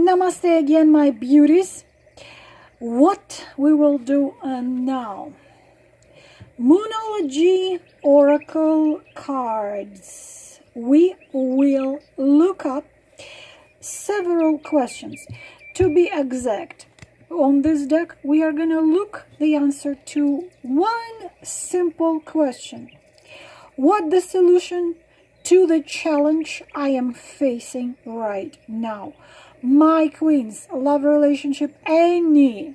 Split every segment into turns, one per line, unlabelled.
Namaste again, my beauties. What we will do now. Moonology Oracle cards. We will look up several questions. To be exact, on this deck, we are going to look the answer to one simple question. What the solution to the challenge I am facing right now? My queens, love, relationship, any.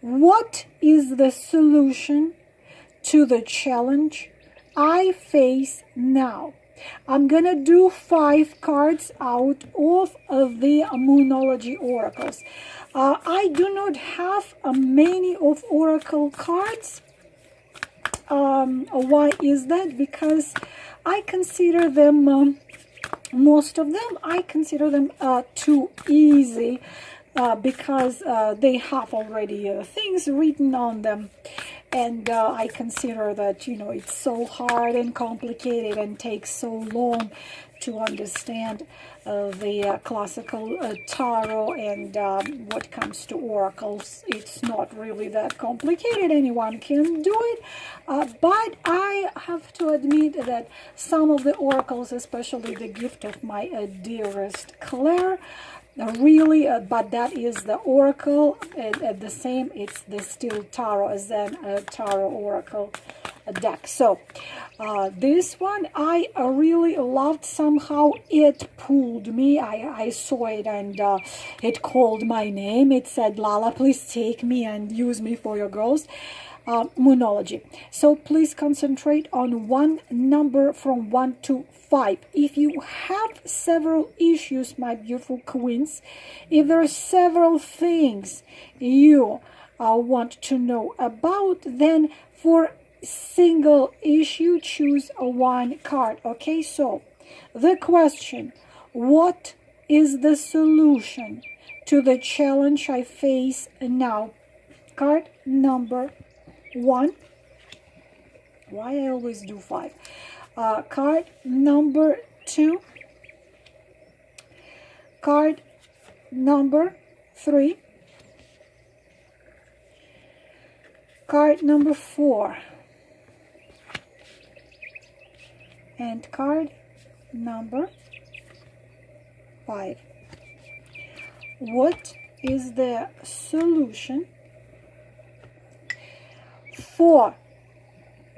What is the solution to the challenge I face now? I'm gonna do 5 cards out of the Moonology oracles. I do not have many of oracle cards. Why is that? Because I consider them, most of them, I consider them too easy because they have already things written on them. And I consider that, you know, it's so hard and complicated and takes so long to understand the classical tarot and what comes to oracles. It's not really that complicated. Anyone can do it. But I have to admit that some of the oracles, especially the gift of my dearest Claire, really, but that is the oracle, and the same, it's the still tarot as an tarot oracle deck. So this one I really loved. Somehow it pulled me. I saw it and it called my name. It said, Lala, please take me and use me for your girls. Moonology. So please concentrate on one number from 1 to 5. If you have several issues, my beautiful queens, if there are several things you want to know about, then for single issue, choose one card. Okay, so the question, what is the solution to the challenge I face now? Card number 1. Why I always do 5? Card number 2. Card number 3. Card number 4. And card number 5. What is the solution for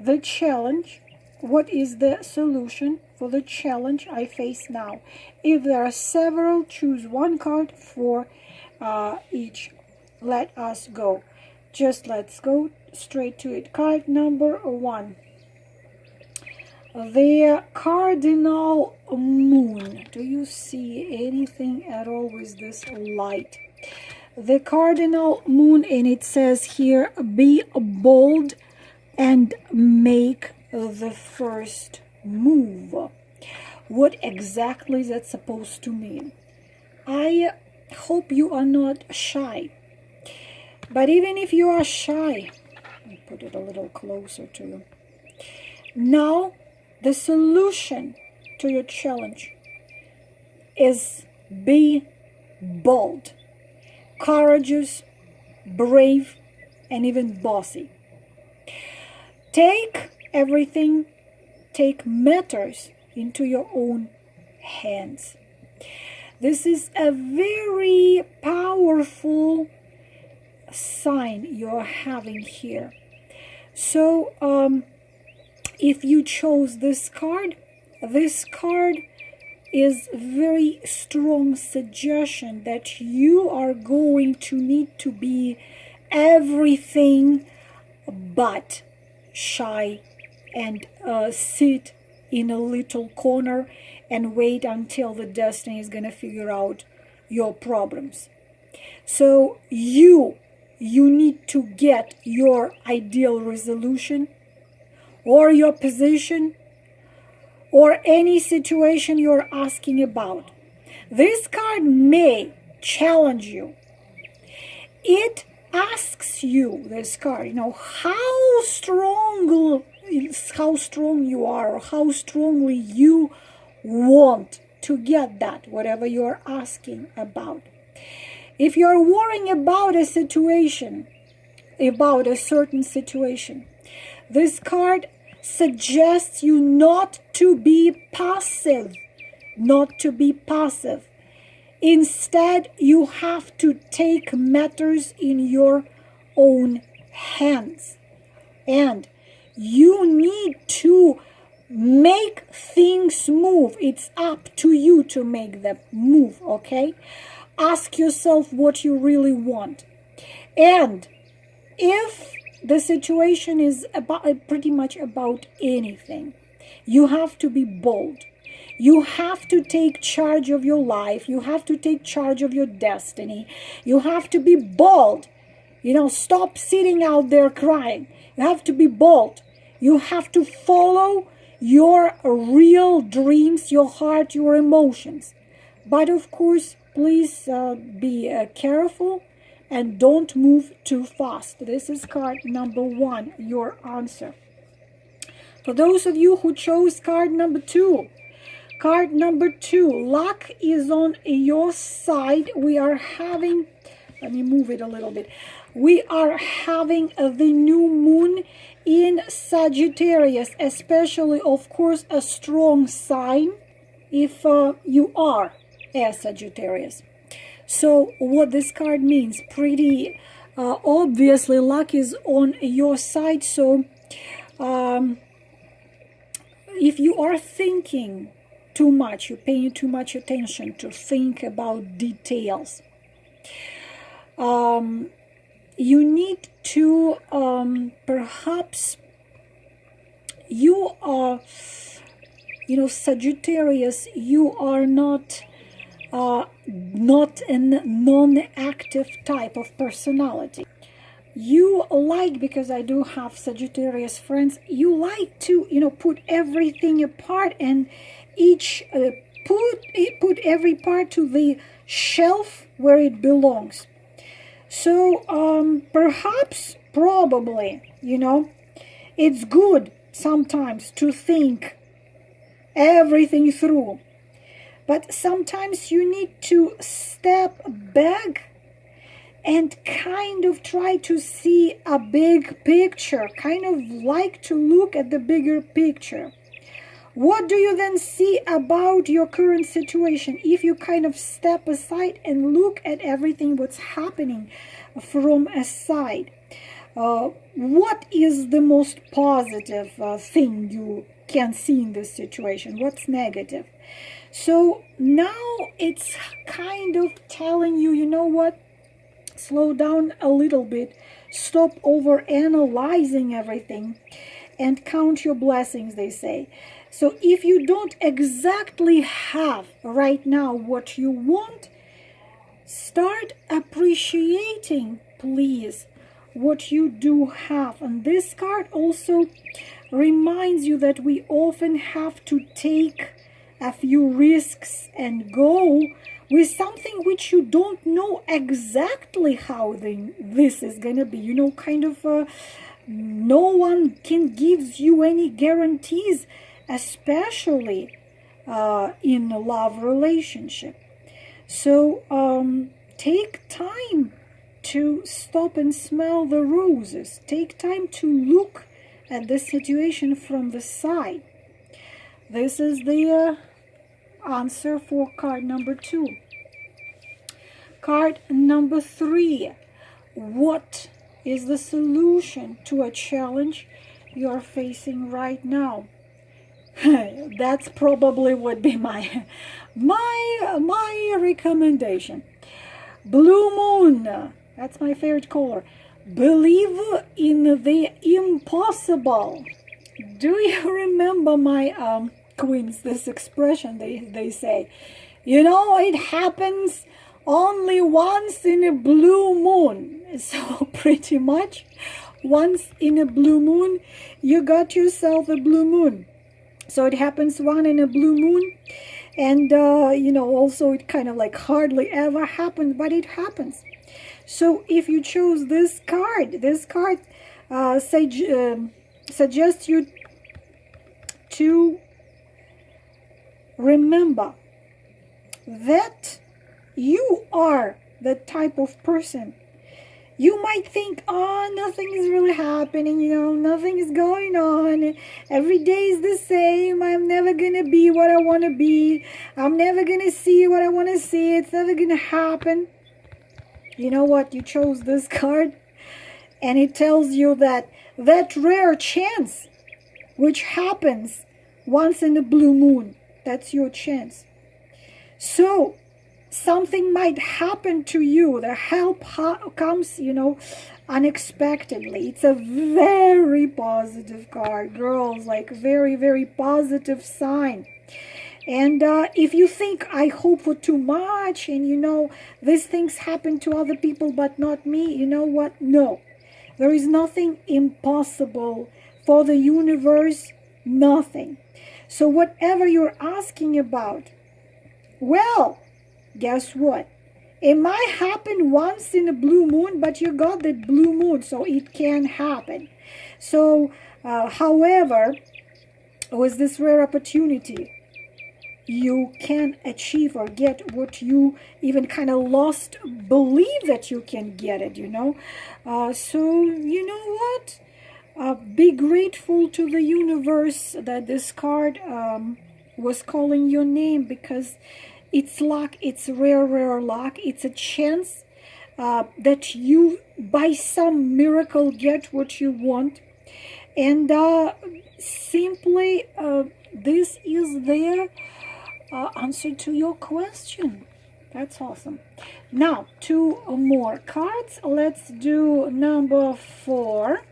the challenge? What is the solution for the challenge I face now? If there are several, choose one card for each. Let us go. Let's go straight to it. Card number 1. The cardinal moon. Do you see anything at all with this light? The cardinal moon, and it says here, be bold and make the first move. What exactly is that supposed to mean? I hope you are not shy. But even if you are shy, let me put it a little closer to you. Now, the solution to your challenge is be bold, courageous, brave, and even bossy. Take everything, take matters into your own hands. This is a very powerful sign you're having here. So if you chose this card is very strong suggestion that you are going to need to be everything but shy and sit in a little corner and wait until the destiny is going to figure out your problems. So you need to get your ideal resolution or your position or any situation you're asking about. This card may challenge you. It asks you, this card, you know, how strong you are, or how strongly you want to get that, whatever you're asking about. If you're worrying about a situation, about a certain situation, this card suggests you not to be passive, not to be passive. Instead, you have to take matters in your own hands. And you need to make things move. It's up to you to make them move, okay? Ask yourself what you really want. And if the situation is pretty much about anything, you have to be bold. You have to take charge of your life. You have to take charge of your destiny. You have to be bold. Stop sitting out there crying. You have to be bold. You have to follow your real dreams, your heart, your emotions. But of course, please be careful and don't move too fast. This is card number 1, your answer. For those of you who chose card number 2, luck is on your side. We are having, let me move it a little bit. We are having the new moon in Sagittarius, especially, of course, a strong sign if you are a Sagittarius. So what this card means, pretty obviously luck is on your side. So if you are thinking too much, you're paying too much attention to think about details, you need to perhaps you are, Sagittarius, you are not a non-active type of personality. You like, because I do have Sagittarius friends, you like to put everything apart and put every part to the shelf where it belongs. So probably it's good sometimes to think everything through, but sometimes you need to step back and kind of try to see a big picture, kind of like to look at the bigger picture. What do you then see about your current situation if you kind of step aside and look at everything what's happening from a side? What is the most positive thing you can see in this situation? What's negative? So now it's kind of telling you, you know what? Slow down a little bit. Stop over analyzing everything and count your blessings, they say. So if you don't exactly have right now what you want, start appreciating, please, what you do have. And this card also reminds you that we often have to take a few risks and go with something which you don't know exactly how this is going to be. No one can give you any guarantees, especially in a love relationship. So take time to stop and smell the roses. Take time to look at the situation from the side. This is the answer for card number 2. Card number 3. What is the solution to a challenge you're facing right now? That's probably would be my recommendation. Blue moon, that's my favorite color. Believe in the impossible. Do you remember my queens, this expression they say, it happens only once in a blue moon. So pretty much once in a blue moon you got yourself a blue moon. So it happens one in a blue moon, and also it kind of like hardly ever happens, but it happens. So if you chose this card suggests you to remember that You are the type of person. You might think, oh, nothing is really happening, nothing is going on. Every day is the same. I'm never going to be what I want to be. I'm never going to see what I want to see. It's never going to happen. You know what? You chose this card, and it tells you that rare chance, which happens once in a blue moon, that's your chance. So something might happen to you. The help comes, unexpectedly. It's a very positive card, girls, like very, very positive sign. And if you think I hope for too much and, these things happen to other people but not me, you know what? No. There is nothing impossible for the universe, nothing. So whatever you're asking about, well, guess what? It might happen once in a blue moon, but you got that blue moon, so it can happen. So, however, with this rare opportunity, you can achieve or get what you even kind of lost believe that you can get it, So, you know what? Be grateful to the universe that this card was calling your name, because it's luck, it's rare luck. It's a chance that you, by some miracle, get what you want. And simply, this is their answer to your question. That's awesome. Now, 2 more cards. Let's do number 4.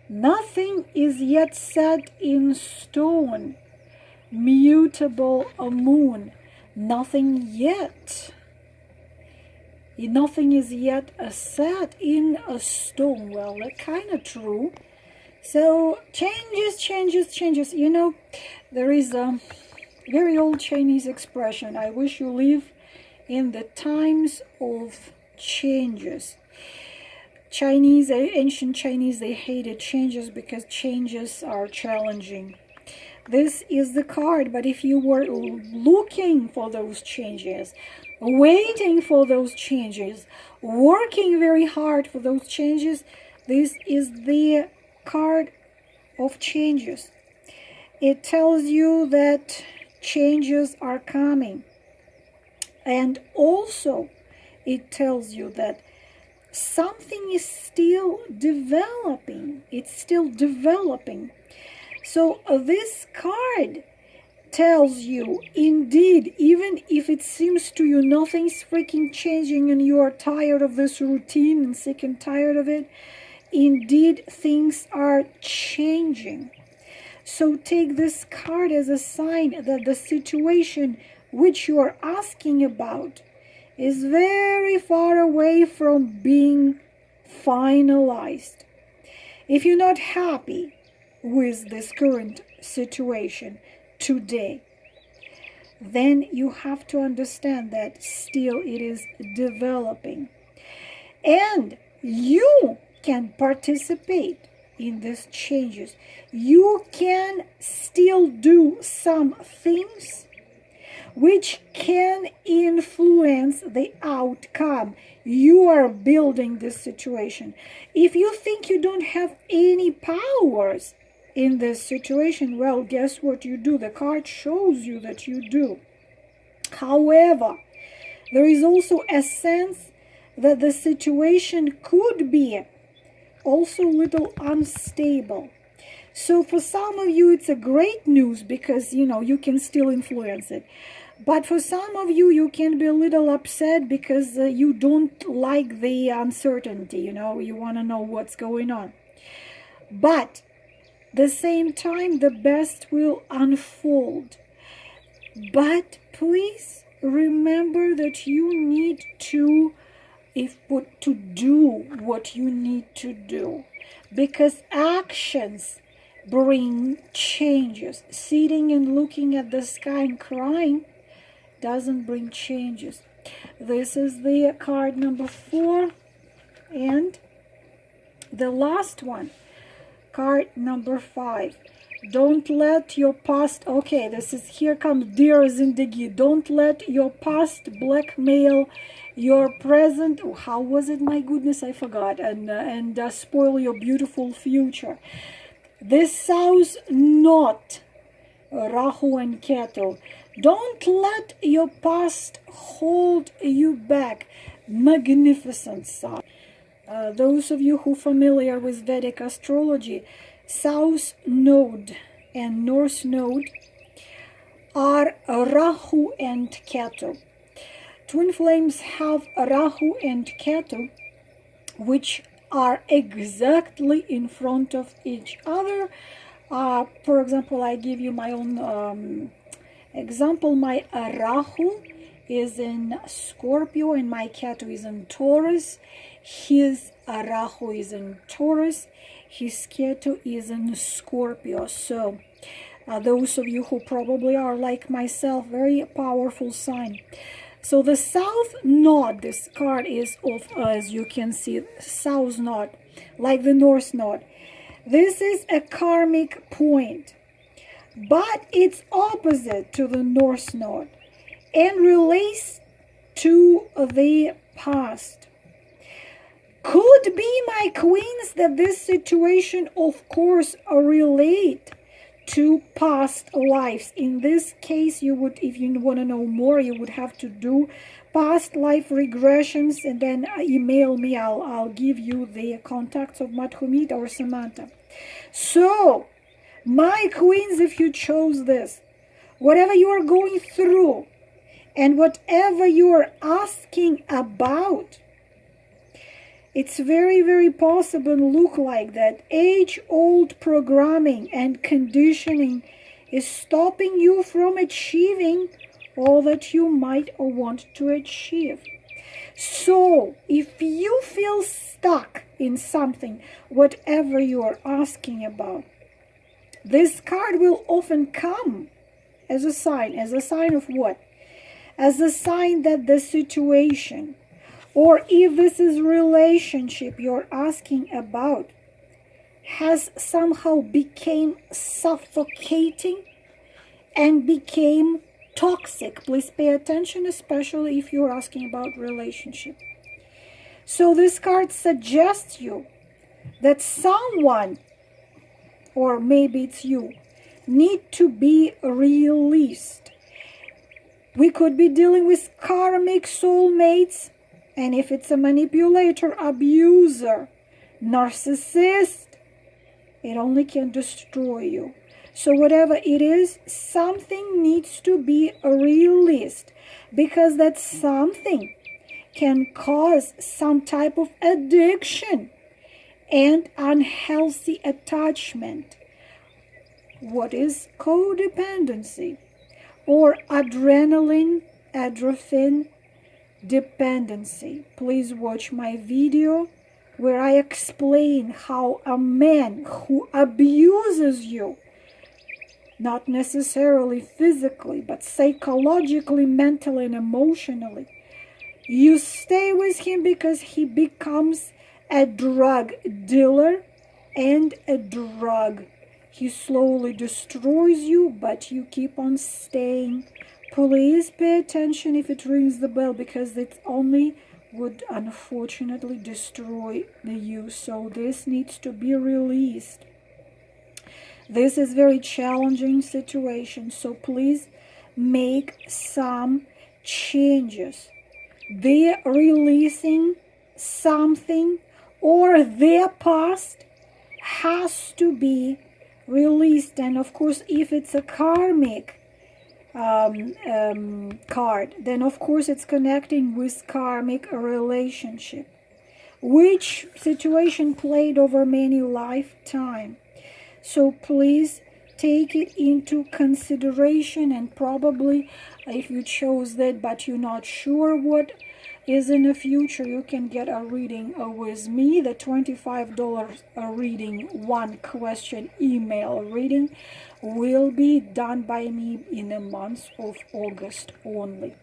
Nothing is yet set in stone. Mutable moon. Nothing yet. Nothing is yet set in a stone. Well, that's kind of true. So, changes. There is a very old Chinese expression. I wish you live in the times of changes. Ancient Chinese, they hated changes because changes are challenging. This is the card, but if you were looking for those changes, waiting for those changes, working very hard for those changes, this is the card of changes. It tells you that changes are coming. And also, it tells you that something is still developing. It's still developing. So this card tells you, indeed, even if it seems to you nothing's freaking changing and you are tired of this routine and sick and tired of it, indeed, things are changing. So take this card as a sign that the situation which you are asking about is very far away from being finalized. If you're not happy with this current situation today, then you have to understand that still it is developing. And you can participate in these changes. You can still do some things which can influence the outcome. You are building this situation. If you think you don't have any powers in this situation, well, guess what you do? The card shows you that you do. However, there is also a sense that the situation could be also a little unstable. So for some of you, it's a great news because, you can still influence it. But for some of you, you can be a little upset because you don't like the uncertainty, you want to know what's going on. But at the same time, the best will unfold. But please remember that you need to do what you need to do, because actions bring changes. Sitting and looking at the sky and crying doesn't bring changes. This is the card number 4, and the last one, card number 5. Don't let your past, okay, this is, here comes Dear Zindagi. Don't let your past blackmail your present. Oh, how was it? My goodness, I forgot. And spoil your beautiful future. This sows not Rahu and Ketu. Don't let your past hold you back. Magnificent sign. Those of you who are familiar with Vedic astrology, South Node and North Node are Rahu and Ketu. Twin flames have Rahu and Ketu, which are exactly in front of each other. For example, I give you my own example. My Rahu is in Scorpio and my Ketu is in Taurus. His Rahu is in Taurus. His Ketu is in Scorpio. So those of you who probably are like myself, very powerful sign. So the South Node, this card is of, as you can see, South Node, like the North Node. This is a karmic point, but it's opposite to the North Node and relates to the past. Could be, my queens, that this situation, of course, relate to past lives. In this case, you would, if you want to know more, you would have to do past life regressions and then email me. I'll give you the contacts of Madhumita or Samantha. So, my queens, if you chose this, whatever you are going through and whatever you are asking about, it's very, very possible and look like that age-old programming and conditioning is stopping you from achieving all that you might or want to achieve. So, if you feel stuck in something, whatever you are asking about, this card will often come as a sign of what? As a sign that the situation, or if this is relationship you're asking about, has somehow became suffocating and became toxic. Please pay attention, especially if you're asking about relationship. So this card suggests you that someone, or maybe it's you, need to be released. We could be dealing with karmic soulmates. And if it's a manipulator, abuser, narcissist, it only can destroy you. So whatever it is, something needs to be released, because that something can cause some type of addiction and unhealthy attachment. What is codependency? Or adrenaline dependency. Please watch my video where I explain how a man who abuses you, not necessarily physically, but psychologically, mentally, and emotionally, you stay with him because he becomes a drug dealer and a drug. He slowly destroys you, but you keep on staying. Please pay attention if it rings the bell, because it only would unfortunately destroy you. So this needs to be released. This is very challenging situation. So please make some changes. They're releasing something, or their past has to be released. And of course, if it's a karmic card, then of course it's connecting with karmic relationship, which situation played over many lifetime. So please take it into consideration, and probably if you chose that but you're not sure what is in the future, you can get a reading with me. The $25 reading, one question email reading, will be done by me in the month of August only.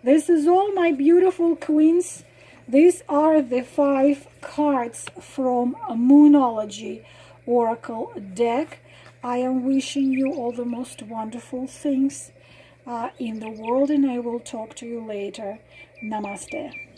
This is all, my beautiful queens. These are the 5 cards from Moonology Oracle deck. I am wishing you all the most wonderful things in the world, and I will talk to you later. Namaste.